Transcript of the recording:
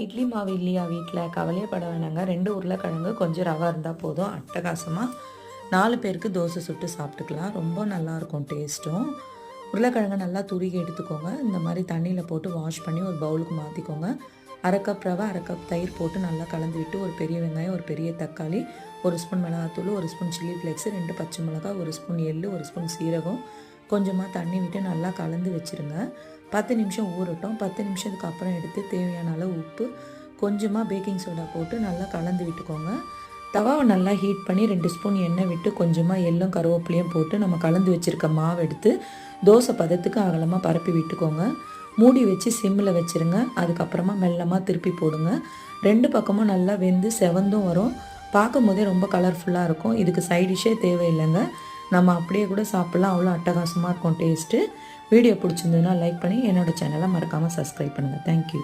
இட்லி மாவு இல்லையா வீட்டில், கவலையே பட வேணாங்க. 2 உருளைக்கிழங்கு கொஞ்சம் ரவா இருந்தால் போதும். அட்டகாசமாக 4 பேருக்கு தோசை சுட்டு சாப்பிட்டுக்கலாம். ரொம்ப நல்லாயிருக்கும் டேஸ்ட்டும். உருளைக்கிழங்கு நல்லா துருகி எடுத்துக்கோங்க. இந்த மாதிரி தண்ணியில் போட்டு வாஷ் பண்ணி ஒரு பவுலுக்கு மாற்றிக்கோங்க. 1/2 கப் ரவை, 1/2 கப் தயிர் போட்டு நல்லா கலந்து விட்டு, ஒரு பெரிய வெங்காயம், ஒரு பெரிய தக்காளி, 1 ஸ்பூன் மிளகாத்தூள், 1 ஸ்பூன் சில்லி ஃப்ளேக்ஸு, 2 பச்சை மிளகாய், 1 ஸ்பூன் எள்ளு, 1 ஸ்பூன் சீரகம், கொஞ்சமாக தண்ணி விட்டு நல்லா கலந்து வச்சுருங்க. 10 நிமிஷம் ஊறட்டும். 10 நிமிஷத்துக்கு அப்புறம் எடுத்து தேவையான அளவு உப்பு, கொஞ்சமாக பேக்கிங் சோடா போட்டு நல்லா கலந்து விட்டுக்கோங்க. தவாவை நல்லா ஹீட் பண்ணி 2 ஸ்பூன் எண்ணெய் விட்டு கொஞ்சமாக எள்ளும் கருவேப்பிலையும் போட்டு நம்ம கலந்து வச்சுருக்க மாவு எடுத்து தோசை பதத்துக்கு அகலமாக பரப்பி விட்டுக்கோங்க. மூடி வச்சு சிம்மில் வச்சுருங்க. அதுக்கப்புறமா மெல்லமாக திருப்பி போடுங்க. 2 பக்கமும் நல்லா வெந்து செவந்தும் வரும். பார்க்கும் போதே ரொம்ப கலர்ஃபுல்லாக இருக்கும். இதுக்கு சைடிஷ்ஷே தேவையில்லைங்க. நம்ம அப்படியே கூட சாப்பிட்லாம். அவ்வளோ அட்டகாசமாக இருக்கும் டேஸ்ட்டு. வீடியோ பிடிச்சிருந்ததுன்னா லைக் பண்ணி என்னோடய சேனலை மறக்காமல் சப்ஸ்கிரைப் பண்ணுங்கள். தேங்க்யூ.